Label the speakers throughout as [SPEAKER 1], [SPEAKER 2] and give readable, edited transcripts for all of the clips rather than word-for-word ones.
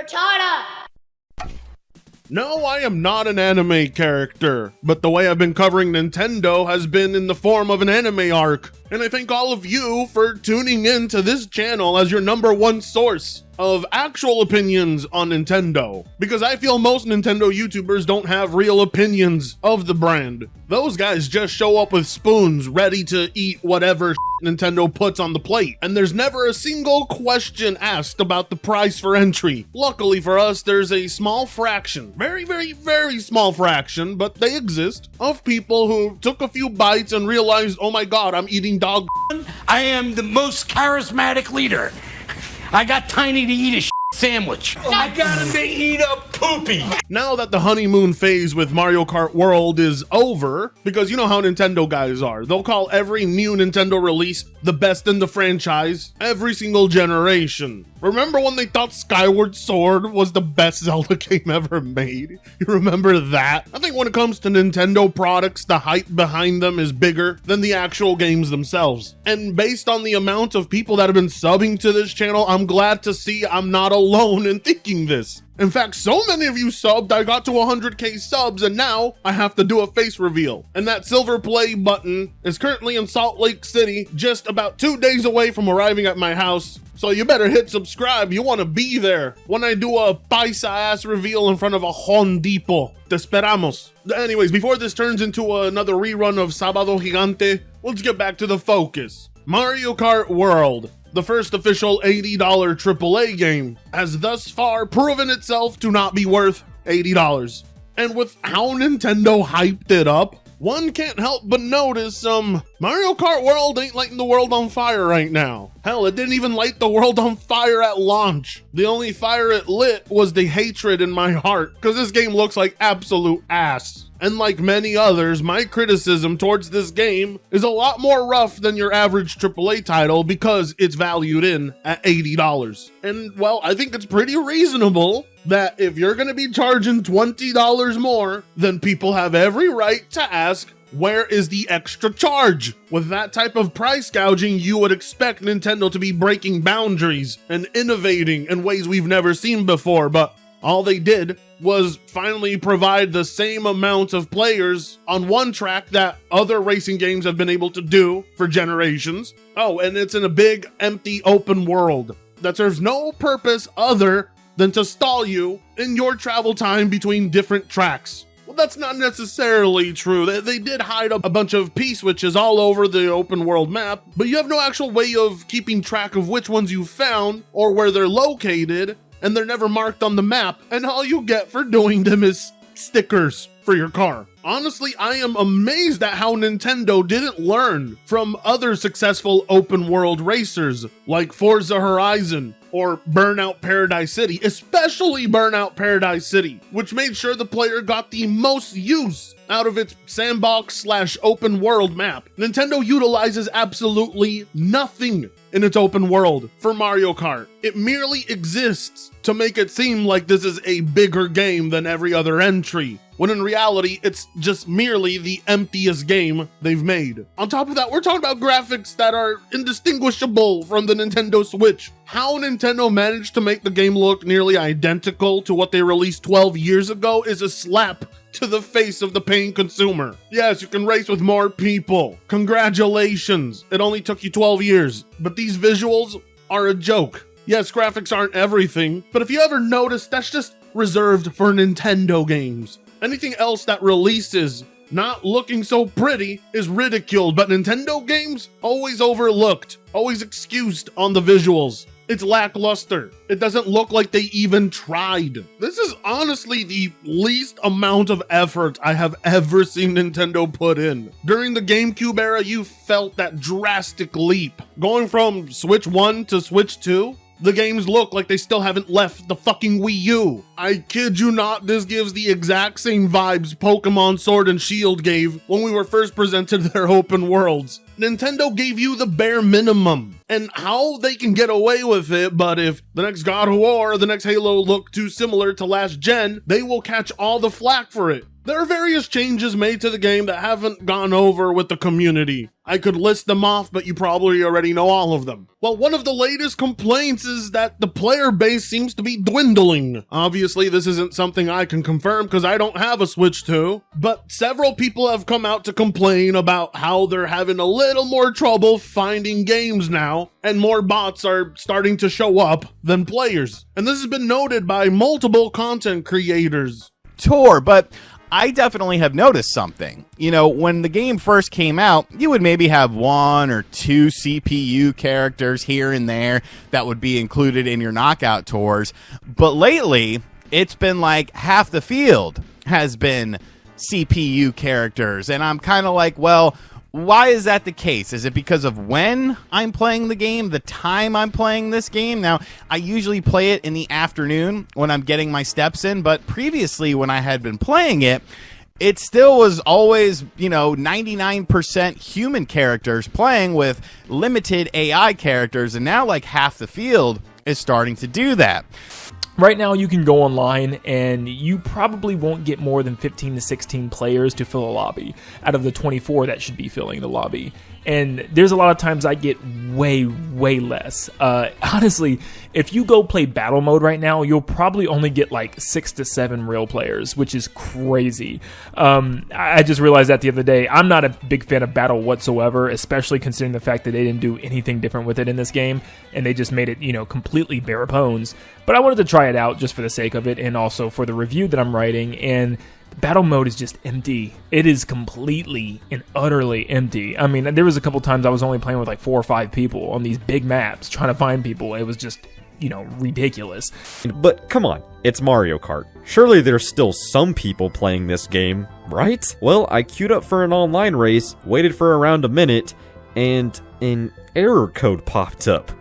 [SPEAKER 1] Retarda!
[SPEAKER 2] No, I am not an anime character, but the way I've been covering Nintendo has been in the form of an anime arc. And I thank all of you for tuning in to this channel as your #1 source of actual opinions on Nintendo. Because I feel most Nintendo YouTubers don't have real opinions of the brand. Those guys just show up with spoons ready to eat whatever Nintendo puts on the plate. And there's never a single question asked about the price for entry. Luckily for us, there's a small fraction, very small fraction, but they exist, of people who took a few bites and realized, oh my god, I'm eating dog.
[SPEAKER 3] I am the most charismatic leader. I got Tiny to eat a sandwich. I got him to eat a poopy.
[SPEAKER 2] Now that the honeymoon phase with Mario Kart World is over, because you know how Nintendo guys are, they'll call every new Nintendo release the best in the franchise every single generation. Remember when they thought Skyward Sword was the best Zelda game ever made? You remember that? I think when it comes to Nintendo products, the hype behind them is bigger than the actual games themselves. And based on the amount of people that have been subbing to this channel, I'm glad to see I'm not alone in thinking this. In fact, so many of you subbed, I got to 100k subs, and now I have to do a face reveal. And that silver play button is currently in Salt Lake City, just about 2 days away from arriving at my house. So you better hit subscribe, you want to be there when I do a paisa-ass reveal in front of a Home Depot. Te esperamos. Anyways, before this turns into another rerun of Sábado Gigante, let's get back to the focus. Mario Kart World, the first official $80 AAA game, has thus far proven itself to not be worth $80. And with how Nintendo hyped it up, one can't help but notice Mario Kart World ain't lighting the world on fire right now. Hell, it didn't even light the world on fire at launch. The only fire it lit was the hatred in my heart, because this game looks like absolute ass. And like many others, my criticism towards this game is a lot more rough than your average AAA title because it's valued in at $80. And well, I think it's pretty reasonable that if you're gonna be charging $20 more, then people have every right to ask, where is the extra charge? With that type of price gouging, you would expect Nintendo to be breaking boundaries and innovating in ways we've never seen before, but all they did was finally provide the same amount of players on one track that other racing games have been able to do for generations. Oh, and it's in a big, empty, open world that serves no purpose other than to stall you in your travel time between different tracks. Well, that's not necessarily true. They did hide a bunch of P-switches all over the open world map, but you have no actual way of keeping track of which ones you found or where they're located, and they're never marked on the map, and all you get for doing them is stickers for your car. Honestly, I am amazed at how Nintendo didn't learn from other successful open world racers like Forza Horizon or Burnout Paradise City, especially Burnout Paradise City, which made sure the player got the most use out of its sandbox/open world map. Nintendo utilizes absolutely nothing in its open world for Mario Kart. It merely exists to make it seem like this is a bigger game than every other entry, when in reality, it's just merely the emptiest game they've made. On top of that, we're talking about graphics that are indistinguishable from the Nintendo Switch. How Nintendo managed to make the game look nearly identical to what they released 12 years ago is a slap to the face of the paying consumer. Yes, you can race with more people. Congratulations. It only took you 12 years, but these visuals are a joke. Yes, graphics aren't everything, but if you ever notice, that's just reserved for Nintendo games. Anything else that releases not looking so pretty is ridiculed, but Nintendo games always overlooked, always excused on the visuals. It's lackluster. It doesn't look like they even tried. This is honestly the least amount of effort I have ever seen Nintendo put in. During the GameCube era, you felt that drastic leap. Going from Switch 1 to Switch 2, the games look like they still haven't left the fucking Wii U. I kid you not, this gives the exact same vibes Pokemon Sword and Shield gave when we were first presented their open worlds. Nintendo gave you the bare minimum, and how they can get away with it, but if the next God of War or the next Halo look too similar to last gen, they will catch all the flack for it. There are various changes made to the game that haven't gone over with the community. I could list them off, but you probably already know all of them. Well, one of the latest complaints is that the player base seems to be dwindling. Obviously, this isn't something I can confirm because I don't have a Switch 2, but several people have come out to complain about how they're having a little more trouble finding games now, and more bots are starting to show up than players. And this has been noted by multiple content creators.
[SPEAKER 1] But I definitely have noticed something. You know, when the game first came out, you would maybe have 1 or 2 CPU characters here and there that would be included in your knockout tours. But lately, it's been like half the field has been CPU characters. And I'm kind of like, well, why is that the case? Is it because of when I'm playing the game, the time I'm playing this game? Now, I usually play it in the afternoon when I'm getting my steps in, but previously when I had been playing it, it still was always, 99% human characters playing with limited AI characters, and now like half the field is starting to do that.
[SPEAKER 4] Right now, you can go online and you probably won't get more than 15 to 16 players to fill a lobby out of the 24 that should be filling the lobby. And there's a lot of times I get way less. Honestly, if you go play battle mode right now, you'll probably only get like 6 to 7 real players, which is crazy. I just realized that the other day. I'm not a big fan of battle whatsoever, especially considering the fact that they didn't do anything different with it in this game, and they just made it, completely bare bones. But I wanted to try it out just for the sake of it, and also for the review that I'm writing, and battle mode is just empty. It is completely and utterly empty. I mean, there was a couple times I was only playing with like 4 or 5 people on these big maps trying to find people. It was just, ridiculous.
[SPEAKER 5] But come on, it's Mario Kart. Surely there's still some people playing this game, right? Well, I queued up for an online race, waited for around a minute, and an error code popped up.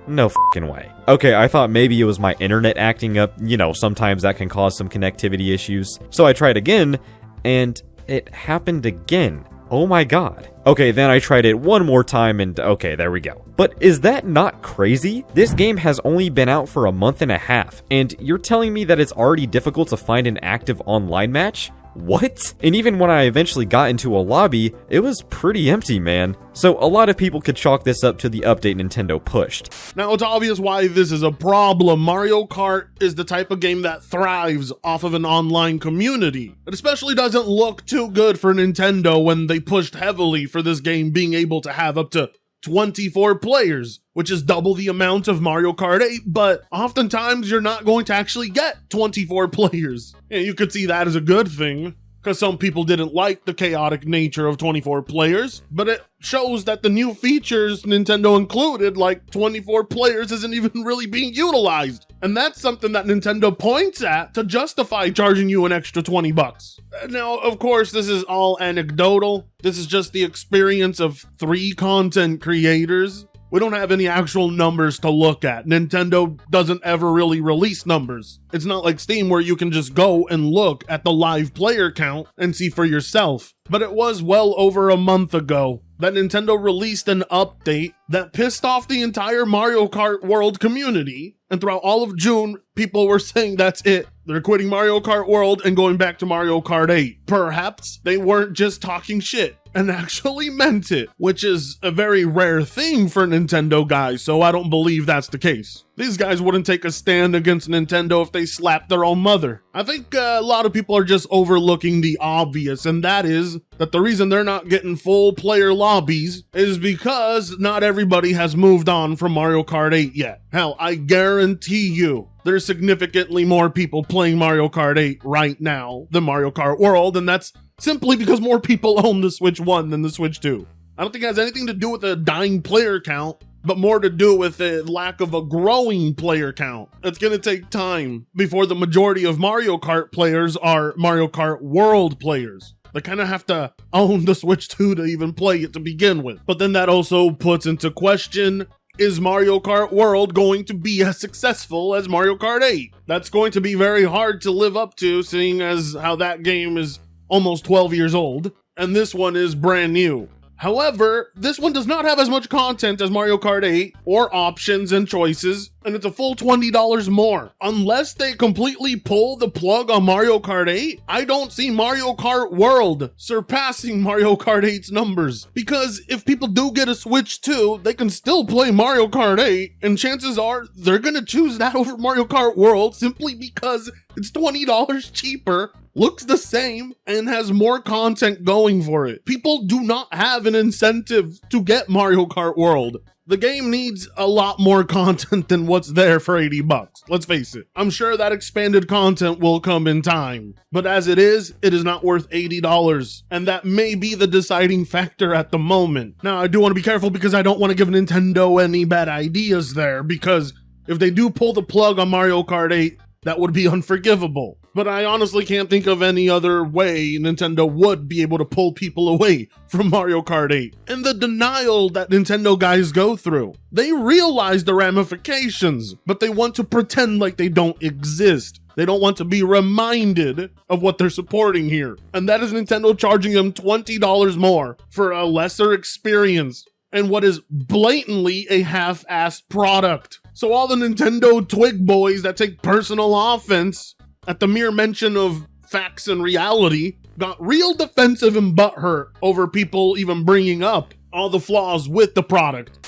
[SPEAKER 5] No f***ing way. Okay, I thought maybe it was my internet acting up. Sometimes that can cause some connectivity issues. So I tried again, and it happened again. Oh my god. Okay, then I tried it one more time, and okay, there we go. But is that not crazy? This game has only been out for a month and a half, and you're telling me that it's already difficult to find an active online match? What? And even when I eventually got into a lobby, it was pretty empty, man. So a lot of people could chalk this up to the update Nintendo pushed.
[SPEAKER 2] Now, it's obvious why this is a problem. Mario Kart is the type of game that thrives off of an online community. It especially doesn't look too good for Nintendo when they pushed heavily for this game being able to have up to 24 players, which is double the amount of Mario Kart 8, but oftentimes you're not going to actually get 24 players. And you could see that as a good thing, because some people didn't like the chaotic nature of 24 players, but it shows that the new features Nintendo included, like 24 players, isn't even really being utilized. And that's something that Nintendo points at to justify charging you an extra $20. Now, of course, this is all anecdotal. This is just the experience of 3 content creators. We don't have any actual numbers to look at. Nintendo doesn't ever really release numbers. It's not like Steam where you can just go and look at the live player count and see for yourself. But it was well over a month ago that Nintendo released an update that pissed off the entire Mario Kart World community. And throughout all of June, people were saying that's it. They're quitting Mario Kart World and going back to Mario Kart 8. Perhaps they weren't just talking shit and actually meant it, which is a very rare thing for Nintendo guys, so I don't believe that's the case. These guys wouldn't take a stand against Nintendo if they slapped their own mother. I think a lot of people are just overlooking the obvious, and that is that the reason they're not getting full player lobbies is because not everybody has moved on from Mario Kart 8 yet. Hell, I guarantee you there's significantly more people playing Mario Kart 8 right now than Mario Kart World, and that's simply because more people own the Switch 1 than the Switch 2. I don't think it has anything to do with a dying player count, but more to do with the lack of a growing player count. It's going to take time before the majority of Mario Kart players are Mario Kart World players. They kind of have to own the Switch 2 to even play it to begin with. But then that also puts into question, is Mario Kart World going to be as successful as Mario Kart 8? That's going to be very hard to live up to, seeing as how that game is almost 12 years old, and this one is brand new. However, this one does not have as much content as Mario Kart 8, or options and choices, and it's a full $20 more. Unless they completely pull the plug on Mario Kart 8, I don't see Mario Kart World surpassing Mario Kart 8's numbers. Because if people do get a Switch 2, they can still play Mario Kart 8, and chances are they're gonna choose that over Mario Kart World simply because it's $20 cheaper, looks the same, and has more content going for it. People do not have an incentive to get Mario Kart World. The game needs a lot more content than what's there for $80. Let's face it. I'm sure that expanded content will come in time. But as it is not worth $80. And that may be the deciding factor at the moment. Now, I do want to be careful because I don't want to give Nintendo any bad ideas there, because if they do pull the plug on Mario Kart 8, that would be unforgivable. But I honestly can't think of any other way Nintendo would be able to pull people away from Mario Kart 8. And the denial that Nintendo guys go through. They realize the ramifications, but they want to pretend like they don't exist. They don't want to be reminded of what they're supporting here. And that is Nintendo charging them $20 more for a lesser experience and what is blatantly a half-assed product. So all the Nintendo Twig boys that take personal offense at the mere mention of facts and reality got real defensive and butthurt over people even bringing up all the flaws with the product.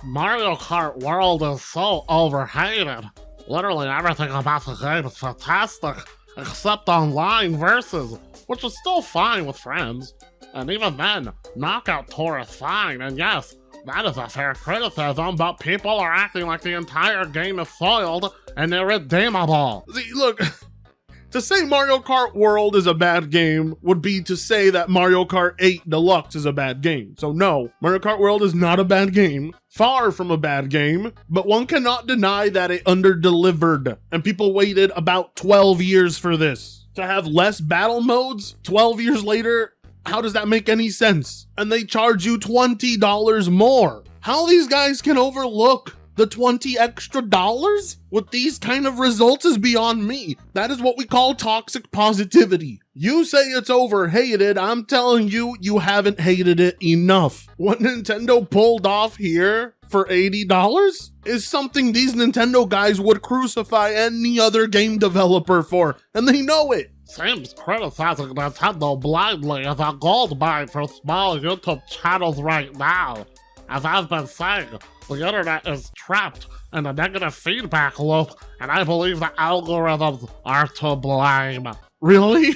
[SPEAKER 6] Mario Kart World is so overhated. Literally everything about the game is fantastic, except online versus, which is still fine with friends. And even then, Knockout Tour is fine, and yes, that is a fair criticism, but people are acting like the entire game is soiled and irredeemable.
[SPEAKER 2] See, look, to say Mario Kart World is a bad game would be to say that Mario Kart 8 Deluxe is a bad game. So no, Mario Kart World is not a bad game. Far from a bad game, but one cannot deny that it under-delivered, and people waited about 12 years for this. To have less battle modes 12 years later, how does that make any sense? And they charge you $20 more. How these guys can overlook the $20 extra with these kind of results is beyond me. That is what we call toxic positivity. You say it's overhated, I'm telling you, you haven't hated it enough. What Nintendo pulled off here for $80 is something these Nintendo guys would crucify any other game developer for, and they know it.
[SPEAKER 6] Seems criticizing Nintendo blindly is a gold mine for small YouTube channels right now. As I've been saying, the internet is trapped in a negative feedback loop, and I believe the algorithms are to blame.
[SPEAKER 2] Really?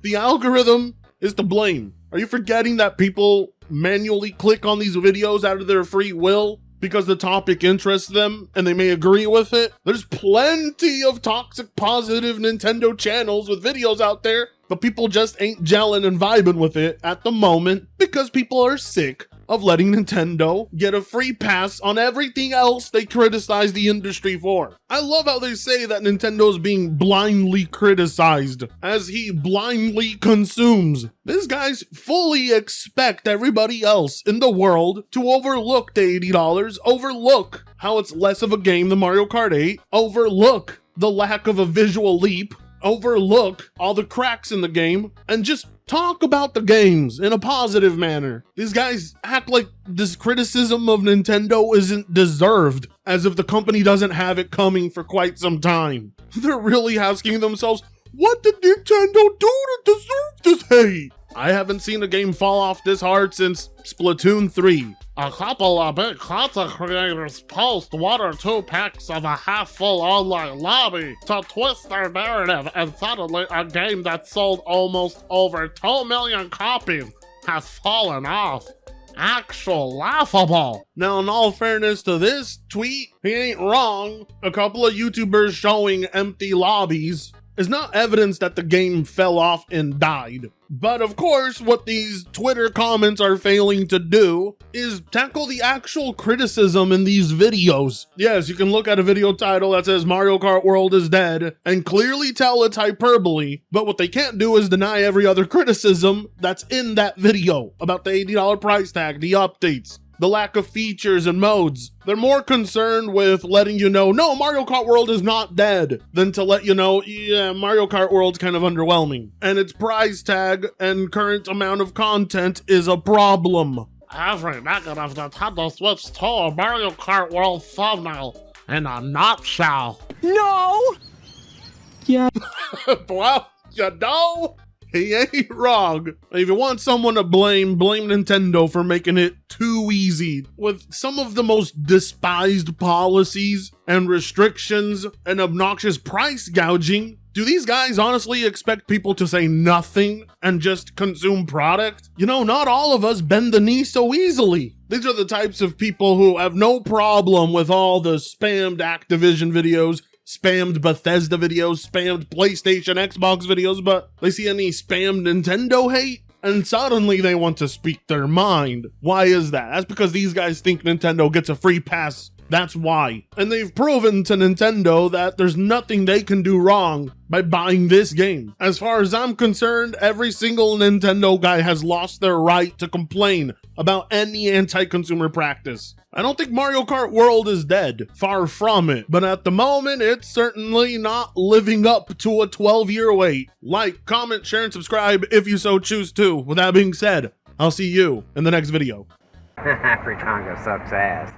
[SPEAKER 2] The algorithm is to blame. Are you forgetting that people manually click on these videos out of their free will because the topic interests them and they may agree with it? There's plenty of toxic positive Nintendo channels with videos out there, but people just ain't gelling and vibing with it at the moment because people are sick of letting Nintendo get a free pass on everything else they criticize the industry for. I love how they say that Nintendo's being blindly criticized as he blindly consumes. These guys fully expect everybody else in the world to overlook the $80, overlook how it's less of a game than Mario Kart 8, overlook the lack of a visual leap, overlook all the cracks in the game, and just talk about the games in a positive manner. These guys act like this criticism of Nintendo isn't deserved, as if the company doesn't have it coming for quite some time. They're really asking themselves, what did Nintendo do to deserve this hate? I haven't seen a game fall off this hard since Splatoon 3.
[SPEAKER 6] A couple of big content creators post 1 or 2 packs of a half-full online lobby to twist their narrative, and suddenly a game that sold almost over 2 million copies has fallen off. Actual laughable.
[SPEAKER 2] Now, in all fairness to this tweet, he ain't wrong. A couple of YouTubers showing empty lobbies is not evidence that the game fell off and died. But of course, what these Twitter comments are failing to do is tackle the actual criticism in these videos. Yes, you can look at a video title that says Mario Kart World is dead and clearly tell it's hyperbole, but what they can't do is deny every other criticism that's in that video about the $80 price tag, the updates, the lack of features and modes. They're more concerned with letting you know, no, Mario Kart World is not dead, than to let you know, yeah, Mario Kart World's kind of underwhelming. And its price tag and current amount of content is a problem.
[SPEAKER 6] Every negative Nintendo Switch stole a Mario Kart World thumbnail in a nutshell.
[SPEAKER 7] No! Yeah.
[SPEAKER 2] Well, you know, he ain't wrong. If you want someone to blame Nintendo for making it too easy with some of the most despised policies and restrictions and obnoxious price gouging. Do these guys honestly expect people to say nothing and just consume product? You know, not all of us bend the knee so easily. These are the types of people who have no problem with all the spammed Activision videos, spammed Bethesda videos, spammed PlayStation, Xbox videos, but they see any spammed Nintendo hate and suddenly they want to speak their mind. Why is that? That's because these guys think Nintendo gets a free pass. That's why. And they've proven to Nintendo that there's nothing they can do wrong by buying this game. As far as I'm concerned, every single Nintendo guy has lost their right to complain about any anti-consumer practice. I don't think Mario Kart World is dead, far from it, but at the moment, it's certainly not living up to a 12-year wait. Like, comment, share, and subscribe if you so choose to. With that being said, I'll see you in the next video.
[SPEAKER 8] Fritongo sucks ass.